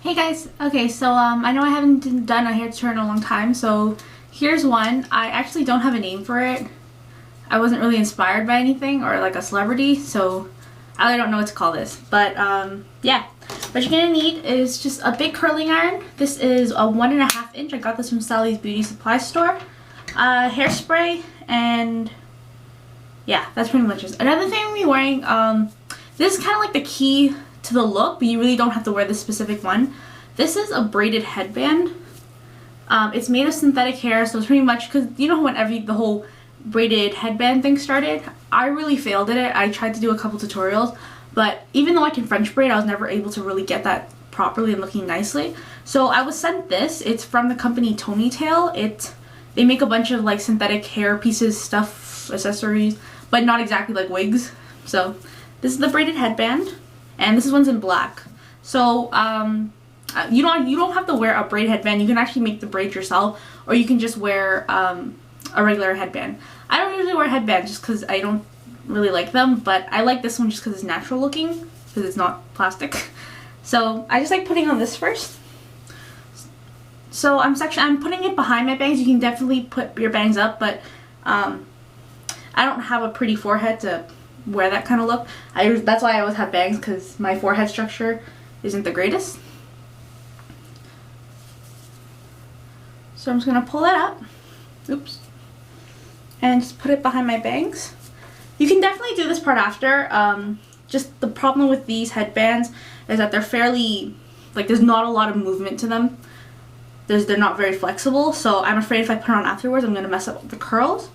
Hey guys, okay, so I know I haven't done a hair tutorial in a long time, so here's one. I actually don't have a name for it. I wasn't really inspired by anything or like a celebrity, so I really don't know what to call this. But yeah, what you're gonna need is just a big curling iron. This is a 1.5 inch. I got this from Sally's Beauty Supply Store. Hairspray, and yeah, that's pretty much it. Another thing I'm gonna be wearing, this is kind of like the key to the look, but you really don't have to wear this specific one. This is a braided headband. It's made of synthetic hair, so it's pretty much, because you know whenever the whole braided headband thing started, I really failed at it. I tried to do a couple tutorials, but even though I can French braid, I was never able to really get that properly and looking nicely. So I was sent this. It's from the company Tonytails. They make a bunch of like synthetic hair pieces, stuff, accessories, but not exactly like wigs. So this is the braided headband, and this one's in black. So you don't have to wear a braid headband. You can actually make the braids yourself, or you can just wear a regular headband. I don't usually wear headbands just because I don't really like them, but I like this one just because it's natural looking, because it's not plastic. So I just like putting on this first. So I'm putting it behind my bangs. You can definitely put your bangs up, but I don't have a pretty forehead to wear that kind of look. That's why I always have bangs, because my forehead structure isn't the greatest. So I'm just gonna pull that up, oops, and just put it behind my bangs. You can definitely do this part after. Just the problem with these headbands is that they're fairly, like, there's not a lot of movement to them. They're not very flexible, so I'm afraid if I put it on afterwards, I'm gonna mess up the curls.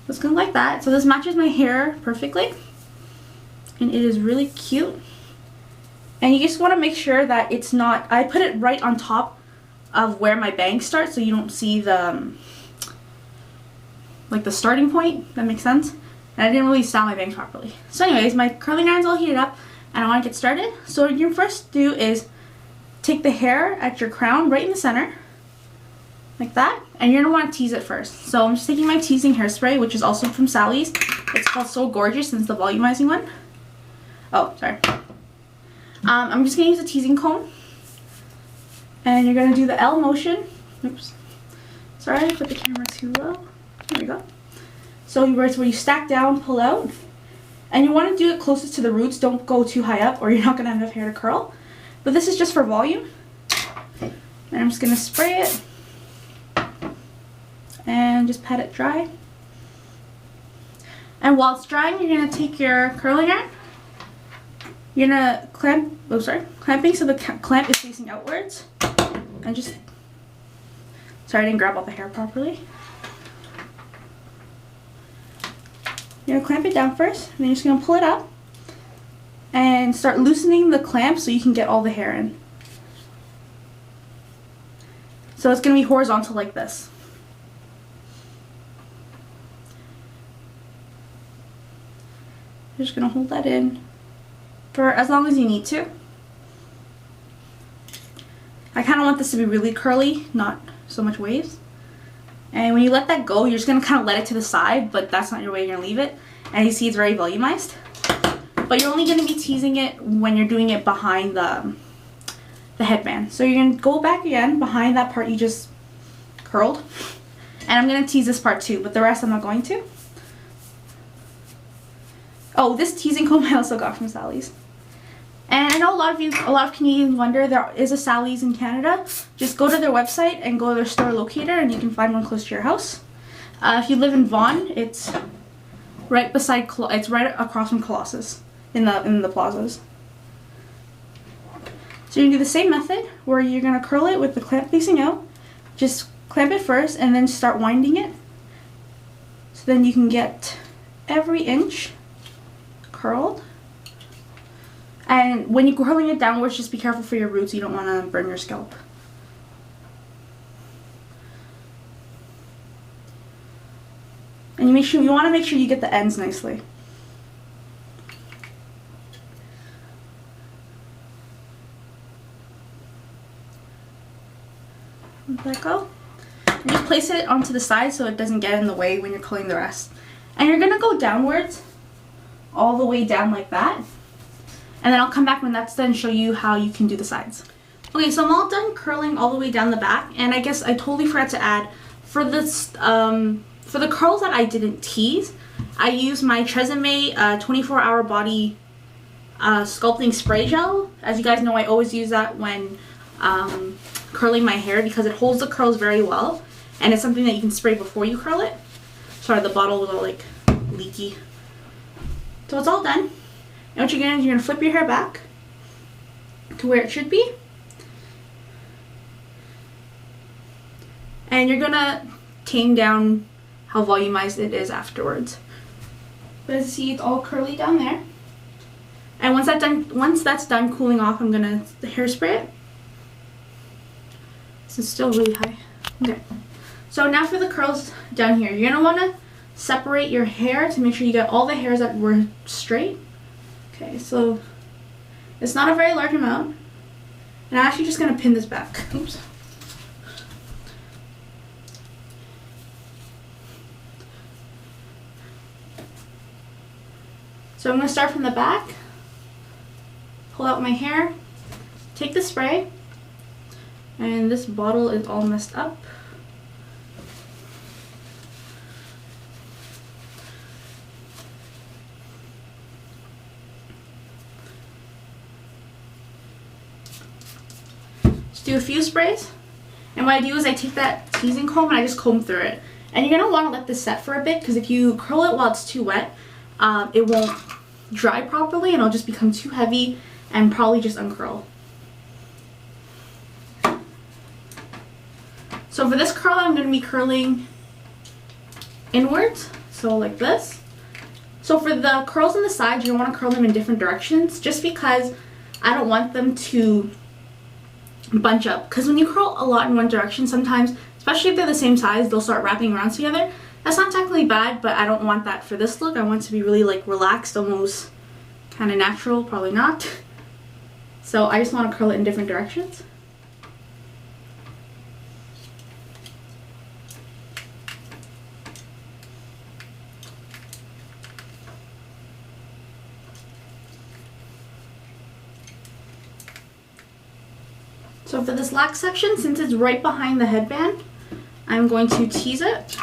It's gonna like that. So this matches my hair perfectly, and it is really cute. And you just want to make sure that it's not, I put it right on top of where my bangs start, so you don't see the like the starting point. That makes sense. And I didn't really style my bangs properly. So anyways, my curling iron's all heated up and I want to get started. So what you first do is take the hair at your crown right in the center, like that, and you're going to want to tease it first. So I'm just taking my teasing hairspray, which is also from Sally's. It's called So Gorgeous, and it's the volumizing one. Oh, sorry. I'm just going to use a teasing comb, and you're going to do the L motion. Oops. Sorry, I put the camera too low. There we go. So it's where you stack down, pull out, and you want to do it closest to the roots. Don't go too high up or you're not going to have enough hair to curl. But this is just for volume. And I'm just going to spray it and just pat it dry. And while it's drying, you're going to take your curling iron. You're going to clamping so the clamp is facing outwards. And just, sorry I didn't grab all the hair properly. You're going to clamp it down first, and then you're just going to pull it up and start loosening the clamp so you can get all the hair in. So it's going to be horizontal like this. You're just going to hold that in for as long as you need to. I kind of want this to be really curly, not so much waves. And when you let that go, you're just going to kind of let it to the side, but that's not your way you're going to leave it. And you see it's very volumized. But you're only going to be teasing it when you're doing it behind the headband. So you're going to go back again behind that part you just curled. And I'm going to tease this part too, but the rest I'm not going to. Oh, this teasing comb I also got from Sally's. And I know a lot of Canadians wonder, there is a Sally's in Canada. Just go to their website and go to their store locator and you can find one close to your house. If you live in Vaughan, it's right beside, it's right across from Colossus in the plazas. So you can do the same method where you're going to curl it with the clamp facing out. Just clamp it first and then start winding it. So then you can get every inch curled. And when you're curling it downwards, just be careful for your roots. You don't want to burn your scalp. And you want to make sure you get the ends nicely. Let that go. And just place it onto the side so it doesn't get in the way when you're curling the rest. And you're going to go downwards all the way down like that. and then I'll come back when that's done and show you how you can do the sides. Okay, so I'm all done curling all the way down the back, and I guess I totally forgot to add, for this, for the curls that I didn't tease, I used my Tresemme 24-hour body sculpting spray gel. As you guys know, I always use that when curling my hair because it holds the curls very well, and it's something that you can spray before you curl it. Sorry, the bottle was all like leaky. So it's all done. And what you're gonna do is you're gonna flip your hair back to where it should be. And you're gonna tame down how volumized it is afterwards. But as you see, it's all curly down there. And once that's done cooling off, I'm gonna hairspray it. This is still really high. Okay. So now for the curls down here, you're gonna wanna separate your hair to make sure you get all the hairs that were straight. Okay, so it's not a very large amount. And I'm actually just gonna pin this back. Oops. So I'm gonna start from the back, pull out my hair, take the spray, and this bottle is all messed up. Do a few sprays, and what I do is I take that teasing comb and I just comb through it. And you're gonna want to let this set for a bit, because if you curl it while it's too wet, it won't dry properly and it'll just become too heavy and probably just uncurl. So for this curl, I'm going to be curling inwards, so like this. So for the curls on the sides, you want to curl them in different directions, just because I don't want them to bunch up. Because when you curl a lot in one direction, sometimes, especially if they're the same size, they'll start wrapping around together. That's not technically bad, but I don't want that for this look. I want it to be really like relaxed, almost kind of natural, probably not. So I just want to curl it in different directions. So for this last section, since it's right behind the headband, I'm going to tease it.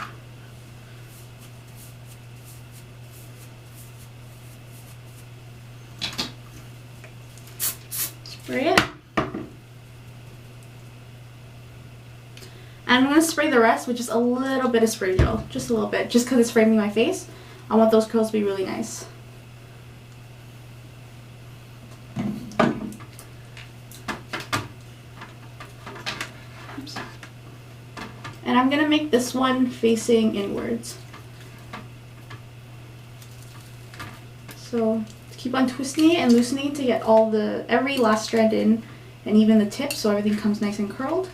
Spray it. And I'm going to spray the rest with just a little bit of spray gel. Just a little bit, just because it's framing my face. I want those curls to be really nice. Oops. And I'm going to make this one facing inwards. So keep on twisting it and loosening it to get every last strand in, and even the tip, so everything comes nice and curled.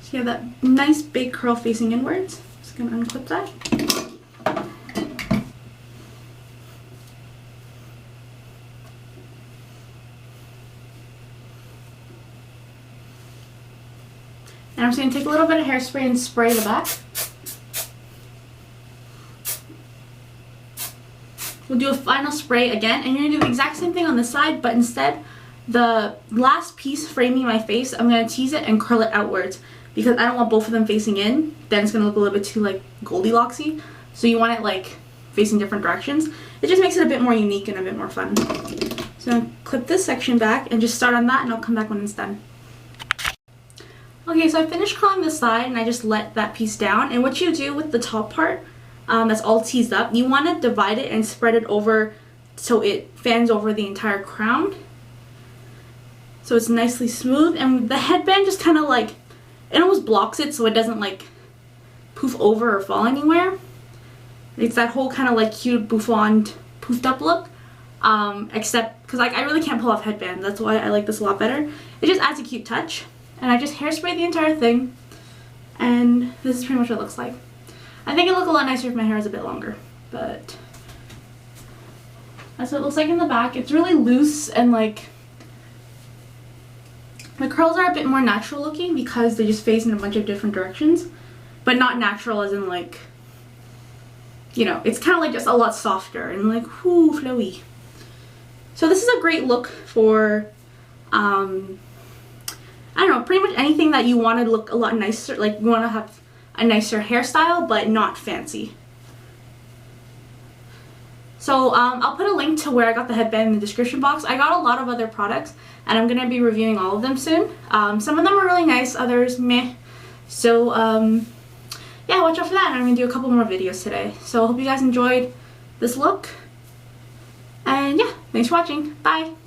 So you have that nice big curl facing inwards. Just gonna unclip that. And I'm just going to take a little bit of hairspray and spray the back. We'll do a final spray again, and you're going to do the exact same thing on the side, but instead, the last piece framing my face, I'm going to tease it and curl it outwards, because I don't want both of them facing in. Then it's going to look a little bit too like Goldilocks-y. So you want it like facing different directions. It just makes it a bit more unique and a bit more fun. So I'm going to clip this section back and just start on that, and I'll come back when it's done. Okay, so I finished curling the side and I just let that piece down. And what you do with the top part, that's all teased up, you want to divide it and spread it over so it fans over the entire crown. So it's nicely smooth, and the headband just kind of like, it almost blocks it so it doesn't like poof over or fall anywhere. It's that whole kind of like cute bouffant poofed up look. Except, because like I really can't pull off headbands, that's why I like this a lot better. It just adds a cute touch. And I just hairspray the entire thing, and this is pretty much what it looks like. I think it'd look a lot nicer if my hair is a bit longer, but that's what it looks like in the back. It's really loose, and like the curls are a bit more natural looking because they just face in a bunch of different directions. but not natural as in like, you know, it's kind of like just a lot softer and like, whoo, flowy. So this is a great look for, I don't know, pretty much anything that you want to look a lot nicer, like you want to have a nicer hairstyle, but not fancy. So I'll put a link to where I got the headband in the description box. I got a lot of other products, and I'm going to be reviewing all of them soon. Some of them are really nice, others meh. So yeah, watch out for that. I'm going to do a couple more videos today. So I hope you guys enjoyed this look. And yeah, thanks for watching. Bye!